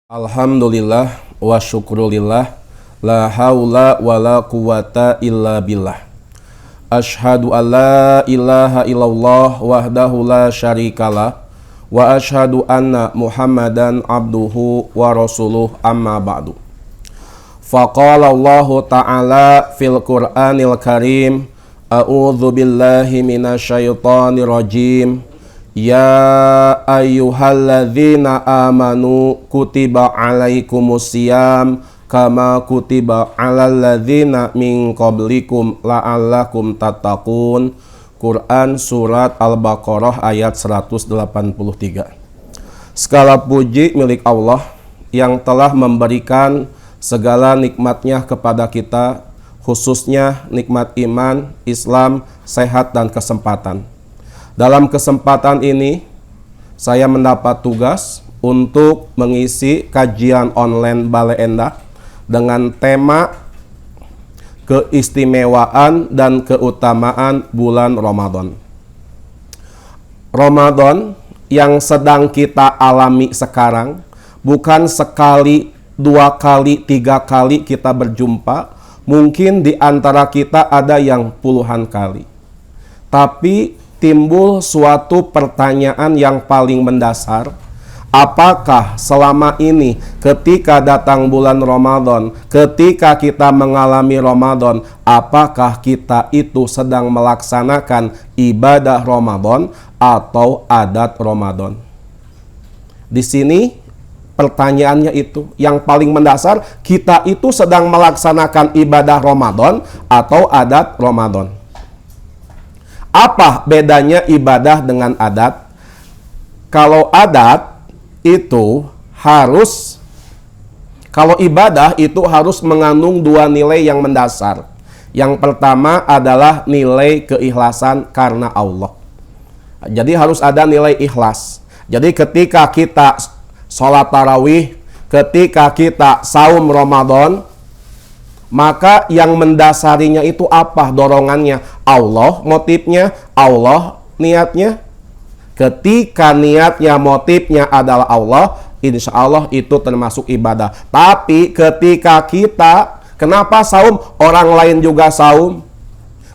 Alhamdulillah wa syukrulillah la haula wa la quwata illa billah. Ashhadu an la ilaha illallah wahdahu la syarikalah wa ashhadu anna Muhammadan abduhu wa rasuluh amma ba'du. Faqala Allah ta'ala fil Qur'anil Karim, a'udzu billahi minasyaitonir rajim. Ya ayyuhalladzina amanu kutiba alaikumusiyam kama kutiba alal ladzina min qablikum la'allakum tattaqun. Quran surat Al-Baqarah ayat 183. Segala puji milik Allah yang telah memberikan segala nikmatnya kepada kita, khususnya nikmat iman, Islam, sehat dan kesempatan. Dalam kesempatan ini, saya mendapat tugas untuk mengisi kajian online Bale Endah dengan tema keistimewaan dan keutamaan bulan Ramadan. Ramadan yang sedang kita alami sekarang, bukan sekali, dua kali, tiga kali kita berjumpa, mungkin di antara kita ada yang puluhan kali. Tapi timbul suatu pertanyaan yang paling mendasar, apakah selama ini ketika datang bulan Ramadan, ketika kita mengalami Ramadan, apakah kita itu sedang melaksanakan ibadah Ramadan atau adat Ramadan? Di sini pertanyaannya itu yang paling mendasar, kita itu sedang melaksanakan ibadah Ramadan atau adat Ramadan? Apa bedanya ibadah dengan adat? Kalau adat itu harus, kalau ibadah itu harus mengandung dua nilai yang mendasar. Yang pertama adalah nilai keikhlasan karena Allah. Jadi harus ada nilai ikhlas. Jadi ketika kita sholat tarawih, ketika kita saum Ramadan, maka yang mendasarinya itu apa dorongannya? Allah motifnya, Allah niatnya. Ketika niatnya, motifnya adalah Allah, insya Allah itu termasuk ibadah. Tapi ketika kita, kenapa saum? Orang lain juga saum.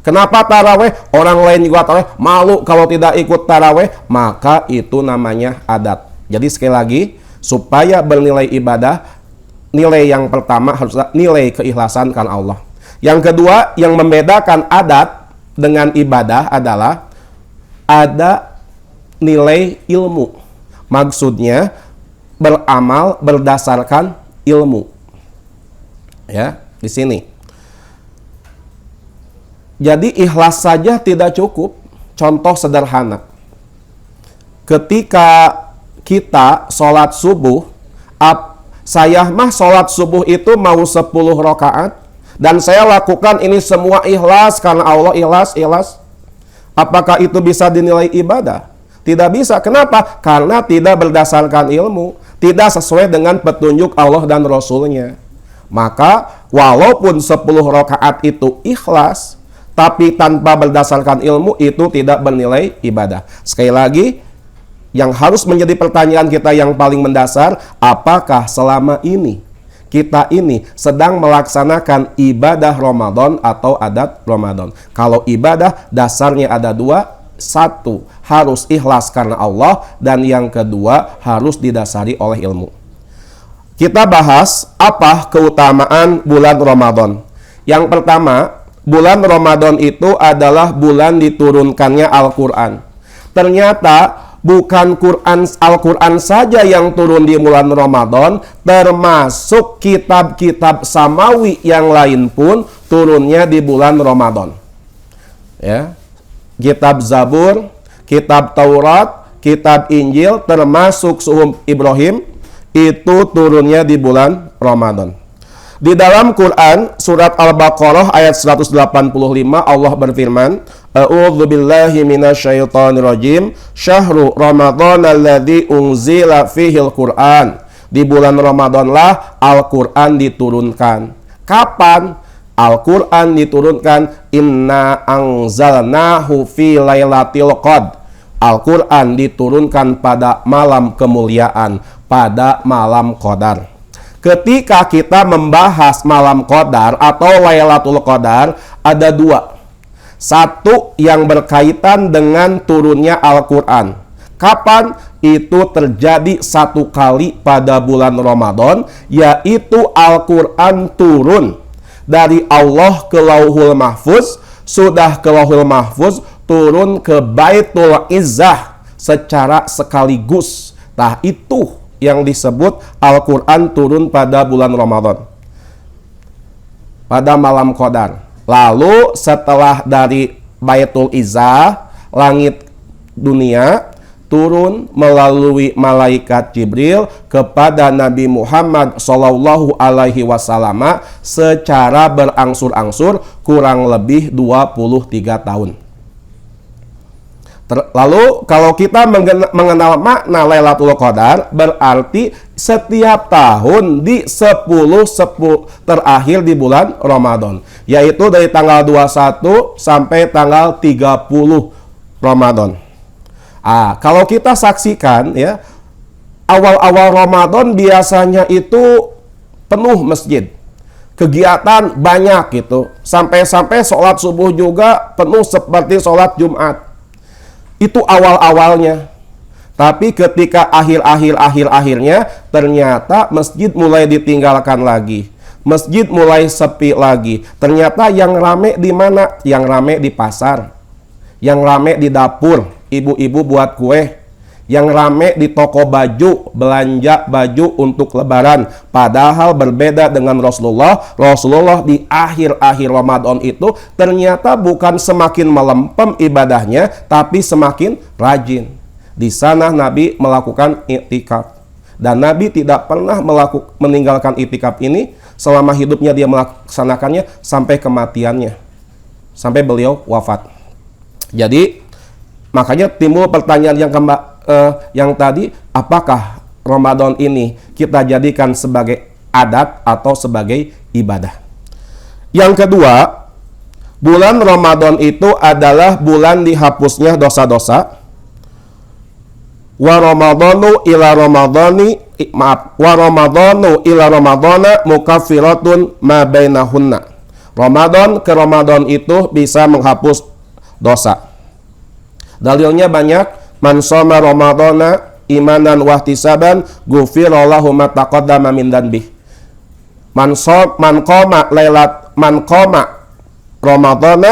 Kenapa taraweh? Orang lain juga taraweh. Malu kalau tidak ikut taraweh, maka itu namanya adat. Jadi sekali lagi, supaya bernilai ibadah, nilai yang pertama harus nilai keikhlasan karena Allah. Yang kedua, yang membedakan adat dengan ibadah adalah ada nilai ilmu. Maksudnya beramal berdasarkan ilmu. Ya, di sini. Jadi ikhlas saja tidak cukup. Contoh sederhana. Ketika kita sholat subuh, saya mah sholat subuh itu mau 10 rakaat dan saya lakukan ini semua ikhlas karena Allah, ikhlas. Apakah itu bisa dinilai ibadah? Tidak bisa. Kenapa? Karena tidak berdasarkan ilmu, tidak sesuai dengan petunjuk Allah dan Rasulnya. Maka walaupun 10 rakaat itu ikhlas, tapi tanpa berdasarkan ilmu itu tidak bernilai ibadah. Sekali lagi, yang harus menjadi pertanyaan kita yang paling mendasar, apakah selama ini kita ini sedang melaksanakan ibadah Ramadan atau adat Ramadan? Kalau ibadah dasarnya ada dua, satu harus ikhlas karena Allah, dan yang kedua harus didasari oleh ilmu. Kita bahas apa keutamaan bulan Ramadan. Yang pertama, bulan Ramadan itu adalah bulan diturunkannya Al-Quran. Ternyata bukan Al-Quran saja yang turun di bulan Ramadan, termasuk kitab-kitab samawi yang lain pun turunnya di bulan Ramadan. Ya. Kitab Zabur, kitab Taurat, kitab Injil, termasuk Suhuf Ibrahim, itu turunnya di bulan Ramadan. Di dalam Quran surat Al-Baqarah ayat 185 Allah berfirman, a'udzu billahi minasyaitonir rajim, syahrul ramadhan alladzi unzila fihil Qur'an. Di bulan Ramadanlah Al-Qur'an diturunkan. Kapan Al-Qur'an diturunkan? Inna anzalnahu fi lailatul qadr. Al-Quran diturunkan pada malam kemuliaan, pada malam Qadar. Ketika kita membahas malam Qadar atau Lailatul Qadar, ada dua. Satu yang berkaitan dengan turunnya Al-Quran. Kapan? Itu terjadi satu kali pada bulan Ramadan, yaitu Al-Quran turun dari Allah ke Lauhul Mahfuz, sudah ke Lauhul Mahfuz, turun ke Baitul Izzah secara sekaligus. Nah, itu yang disebut Al-Quran turun pada bulan Ramadan, pada malam Qadar. Lalu setelah dari Baitul Izzah, langit dunia, turun melalui malaikat Jibril kepada Nabi Muhammad Shallallahu Alaihi Wasallam secara berangsur-angsur kurang lebih 23 tahun. Lalu kalau kita mengenal makna Lailatul Qadar, berarti setiap tahun di 10 terakhir di bulan Ramadan, yaitu dari tanggal 21 sampai tanggal 30 Ramadan. Kalau kita saksikan ya, awal-awal Ramadan biasanya itu penuh masjid, kegiatan banyak gitu, sampai-sampai sholat subuh juga penuh seperti sholat Jumat. Itu awal-awalnya. Tapi ketika akhirnya ternyata masjid mulai ditinggalkan lagi. Masjid mulai sepi lagi. Ternyata yang rame di mana? Yang rame di pasar. Yang rame di dapur, ibu-ibu buat kue. Yang rame di toko baju, belanja baju untuk lebaran. Padahal berbeda dengan Rasulullah. Rasulullah di akhir-akhir Ramadan itu ternyata bukan semakin melempem ibadahnya, tapi semakin rajin. Di sana Nabi melakukan iktikaf. Dan Nabi tidak pernah meninggalkan iktikaf ini selama hidupnya, dia melaksanakannya sampai kematiannya, sampai beliau wafat. Jadi makanya timbul pertanyaan yang tadi, apakah Ramadan ini kita jadikan sebagai adat atau sebagai ibadah? Yang kedua, bulan Ramadan itu adalah bulan dihapusnya dosa-dosa. Wa Ramadanu ila Ramadana mukaffiratun ma bainahunna. Ramadan ke Ramadan itu bisa menghapus dosa. Dalilnya banyak. Man shoma Ramadana imanan wahtisaban ghufira lahu ma taqaddama min dzanbih. Man qama Ramadana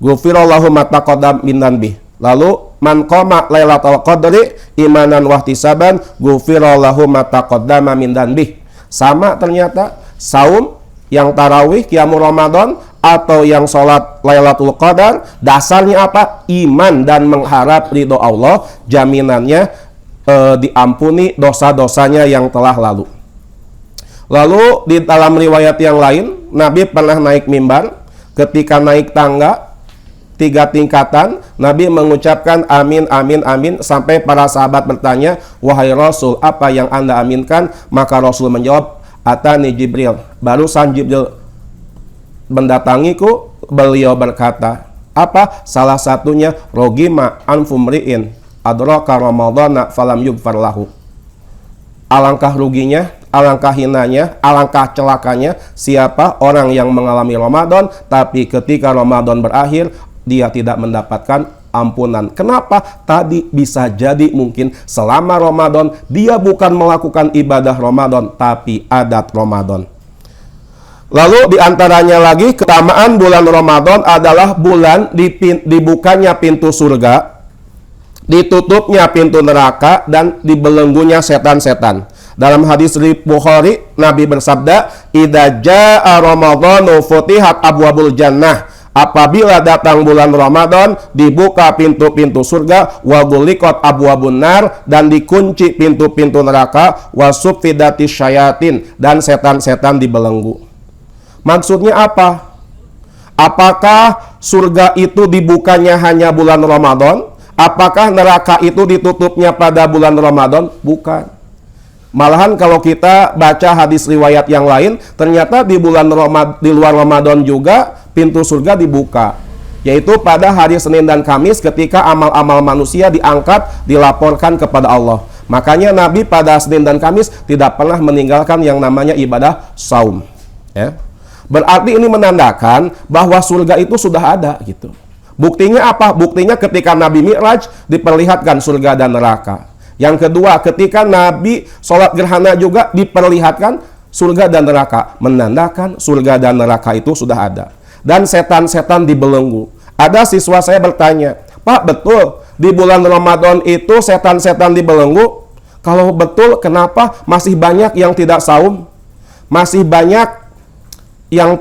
ghufira lahu ma taqaddama min dzanbih. Lalu man qama Lailatul Qadri imanan wahtisaban ghufira lahu ma taqaddama min dzanbih. Sama ternyata saum yang tarawih qiyamul Ramadan atau yang sholat Lailatul Qadar, dasarnya apa? Iman dan mengharap ridho Allah, jaminannya diampuni dosa-dosanya yang telah lalu. Lalu di dalam riwayat yang lain, Nabi pernah naik mimbar. Ketika naik tangga 3 tingkatan, Nabi mengucapkan amin, amin, amin, sampai para sahabat bertanya, wahai Rasul, apa yang Anda aminkan? Maka Rasul menjawab, atani Jibril, barusan Jibril mendatangiku. Beliau berkata, apa? Salah satunya rogima anfumriin adraka ramadana falam yughfar lahu. Alangkah ruginya, alangkah hinanya, alangkah celakanya siapa orang yang mengalami Ramadan tapi ketika Ramadan berakhir dia tidak mendapatkan ampunan. Kenapa? Tadi bisa jadi mungkin selama Ramadan dia bukan melakukan ibadah Ramadan tapi adat Ramadan. Lalu diantaranya lagi keutamaan bulan Ramadan adalah bulan dibukanya pintu surga, ditutupnya pintu neraka, dan dibelenggunya setan-setan. Dalam hadis Bukhari, Nabi bersabda, idza jaa Ramadhanu futihat abwabul jannah. Apabila datang bulan Ramadan, dibuka pintu-pintu surga, wa ghuliqat abwabun nar, dan dikunci pintu-pintu neraka, wa suffidatis syayatin, dan setan-setan dibelenggu. Maksudnya apa? Apakah surga itu dibukanya hanya bulan Ramadan? Apakah neraka itu ditutupnya pada bulan Ramadan? Bukan. Malahan kalau kita baca hadis riwayat yang lain, ternyata di luar Ramadan juga pintu surga dibuka. Yaitu pada hari Senin dan Kamis ketika amal-amal manusia diangkat, dilaporkan kepada Allah. Makanya Nabi pada Senin dan Kamis tidak pernah meninggalkan yang namanya ibadah saum. Ya. Berarti ini menandakan bahwa surga itu sudah ada gitu. Buktinya apa? Buktinya ketika Nabi Mi'raj diperlihatkan surga dan neraka. Yang kedua, ketika Nabi sholat gerhana juga diperlihatkan surga dan neraka. Menandakan surga dan neraka itu sudah ada. Dan setan-setan dibelenggu. Ada siswa saya bertanya, Pak, betul di bulan Ramadan itu setan-setan dibelenggu? Kalau betul, kenapa masih banyak yang tidak saum? Masih banyak yang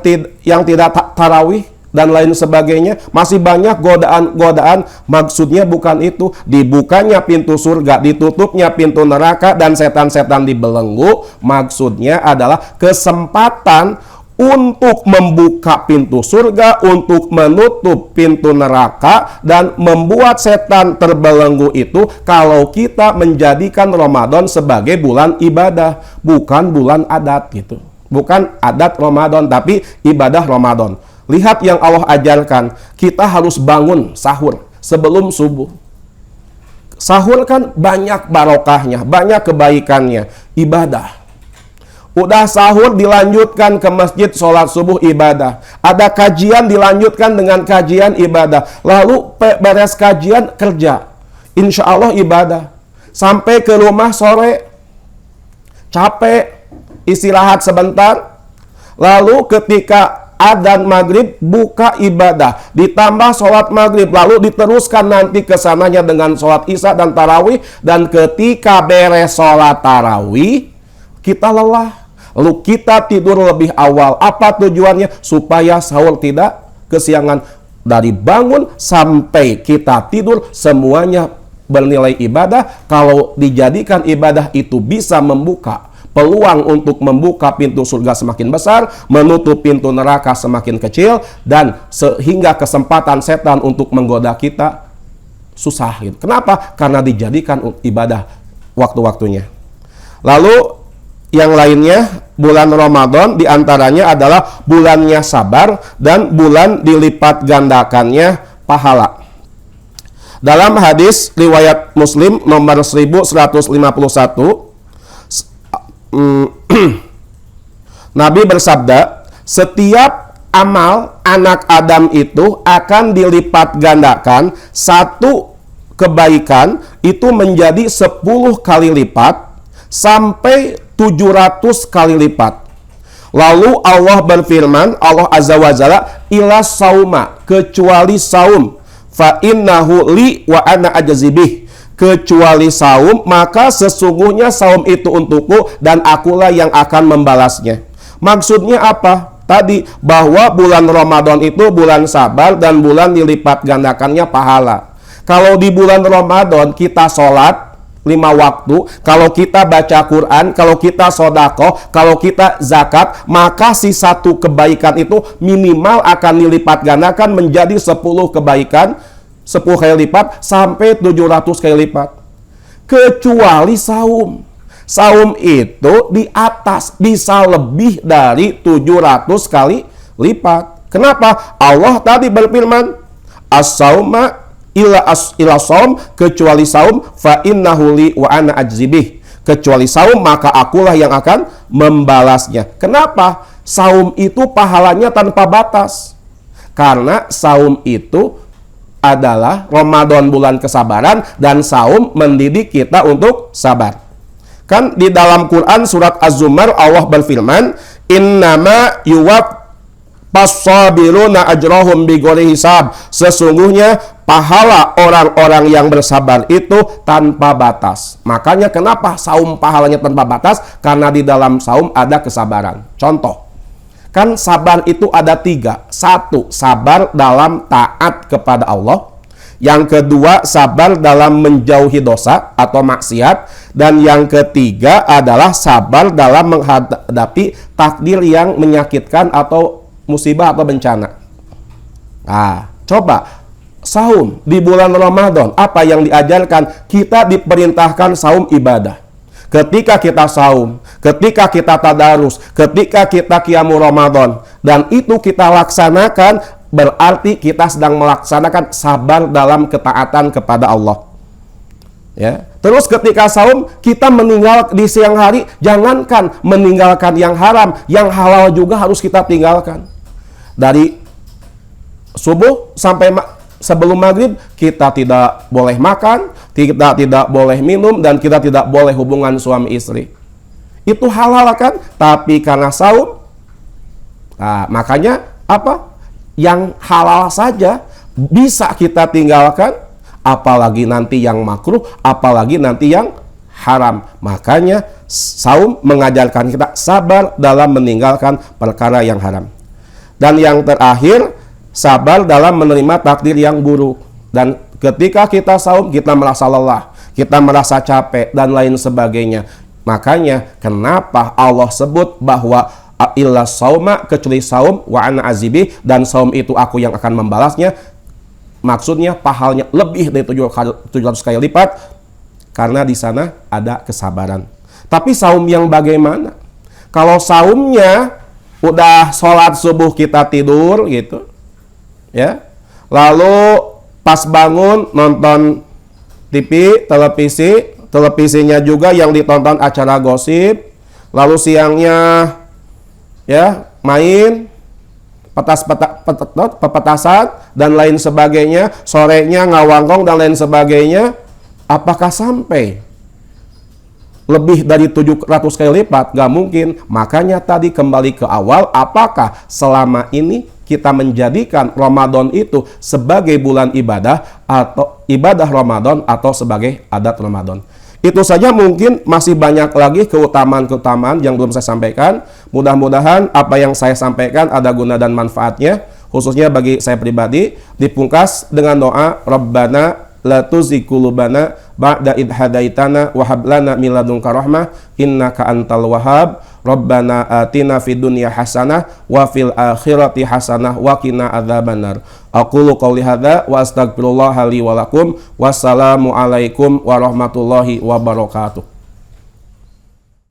tidak tarawih dan lain sebagainya? Masih banyak godaan-godaan. Maksudnya bukan itu. Dibukanya pintu surga, ditutupnya pintu neraka, dan setan-setan dibelenggu. Maksudnya adalah kesempatan untuk membuka pintu surga, untuk menutup pintu neraka, dan membuat setan terbelenggu itu kalau kita menjadikan Ramadan sebagai bulan ibadah, bukan bulan adat gitu. Bukan adat Ramadan, tapi ibadah Ramadan. Lihat yang Allah ajarkan, kita harus bangun sahur sebelum subuh. Sahur kan banyak barokahnya, banyak kebaikannya, ibadah. Udah sahur dilanjutkan ke masjid sholat subuh ibadah. Ada kajian dilanjutkan dengan kajian ibadah. Lalu beres kajian kerja. Insya Allah ibadah. Sampai ke rumah sore capek, istirahat sebentar. Lalu ketika adzan maghrib buka ibadah. Ditambah sholat maghrib. Lalu diteruskan nanti kesananya dengan sholat isya dan tarawih. Dan ketika beres sholat tarawih kita lelah. Lalu kita tidur lebih awal. Apa tujuannya? Supaya sahur tidak kesiangan. Dari bangun sampai kita tidur semuanya bernilai ibadah. Kalau dijadikan ibadah itu bisa membuka peluang untuk membuka pintu surga semakin besar, menutup pintu neraka semakin kecil, dan sehingga kesempatan setan untuk menggoda kita susah gitu. Kenapa? Karena dijadikan ibadah waktu-waktunya. Lalu yang lainnya, bulan Ramadan diantaranya adalah bulannya sabar dan bulan dilipat gandakannya pahala. Dalam hadis riwayat Muslim nomor 1151, Nabi bersabda, setiap amal anak Adam itu akan dilipat gandakan. Satu kebaikan itu menjadi 10 kali lipat sampai 700 kali lipat. Lalu Allah berfirman, Allah Azza wa Jalla, ila sauma, kecuali saum, fa innahu li wa ana ajzibih, kecuali saum, maka sesungguhnya saum itu untukku dan akulah yang akan membalasnya. Maksudnya apa? Tadi bahwa bulan Ramadan itu bulan sabar dan bulan dilipat gandakannya pahala. Kalau di bulan Ramadan kita sholat 5 waktu, kalau kita baca Quran, kalau kita sodakoh, kalau kita zakat, maka si satu kebaikan itu minimal akan dilipat gandakan menjadi 10 kebaikan, 10 kali lipat sampai 700 kali lipat. Kecuali saum. Saum itu di atas bisa lebih dari 700 kali lipat. Kenapa? Allah tadi berfirman, as-sauma ila saum, kecuali saum, fa innahu li wa ana ajzibih, kecuali saum maka akulah yang akan membalasnya. Kenapa? Saum itu pahalanya tanpa batas. Karena saum itu adalah Ramadan bulan kesabaran, dan saum mendidik kita untuk sabar. Kan di dalam Quran surat Az-Zumar Allah berfirman, innama yuwaffas-sabiruna ajrahum bighairi hisab, sesungguhnya pahala orang-orang yang bersabar itu tanpa batas. Makanya kenapa saum pahalanya tanpa batas? Karena di dalam saum ada kesabaran. Contoh, kan sabar itu ada 3. 1, sabar dalam taat kepada Allah. Yang kedua, sabar dalam menjauhi dosa atau maksiat. Dan yang ketiga adalah sabar dalam menghadapi takdir yang menyakitkan atau musibah atau bencana. Nah, coba saum di bulan Ramadan, apa yang diajarkan? Kita diperintahkan saum ibadah. Ketika kita saum, ketika kita tadarus, ketika kita qiyamul Ramadan, dan itu kita laksanakan, berarti kita sedang melaksanakan sabar dalam ketaatan kepada Allah. Ya, Terus ketika saum, kita meninggal di siang hari, jangankan meninggalkan yang haram, yang halal juga harus kita tinggalkan. Dari subuh sampai sebelum maghrib, kita tidak boleh makan, kita tidak boleh minum, dan kita tidak boleh hubungan suami istri. Itu halal kan? Tapi karena saum, nah, makanya apa? Yang halal saja bisa kita tinggalkan, apalagi nanti yang makruh, apalagi nanti yang haram. Makanya saum mengajarkan kita sabar dalam meninggalkan perkara yang haram. Dan yang terakhir, sabar dalam menerima takdir yang buruk. Dan ketika kita saum, kita merasa lelah, kita merasa capek, dan lain sebagainya. Makanya kenapa Allah sebut bahwa illa sauma, kecuali saum, wa ana azibi, dan saum itu aku yang akan membalasnya. Maksudnya pahalanya lebih dari 700 kali lipat, karena di sana ada kesabaran. Tapi saum yang bagaimana? Kalau saumnya udah sholat subuh kita tidur gitu, ya, lalu pas bangun nonton TV, televisinya juga yang ditonton acara gosip, lalu siangnya ya main petasan dan lain sebagainya, sorenya ngawangkong dan lain sebagainya, apakah sampai lebih dari 700 kali lipat? Gak mungkin. Makanya tadi kembali ke awal, apakah selama ini kita menjadikan Ramadan itu sebagai bulan ibadah, atau ibadah Ramadan, atau sebagai adat Ramadan? Itu saja, mungkin masih banyak lagi keutamaan-keutamaan yang belum saya sampaikan. Mudah-mudahan apa yang saya sampaikan ada guna dan manfaatnya, khususnya bagi saya pribadi. Dipungkas dengan doa, Rabbana la tuzigh qulubana ba'da idh hadaitana wa hab lana min ladunka rahmah innaka antal wahhab. Rabbana atina fid dunya hasanah wa fil akhirati hasanah wa qina adzabannar. Aqulu qouli hadza wa astaghfirullah li wa lakum. Wassalamu alaikum warahmatullahi wabarakatuh.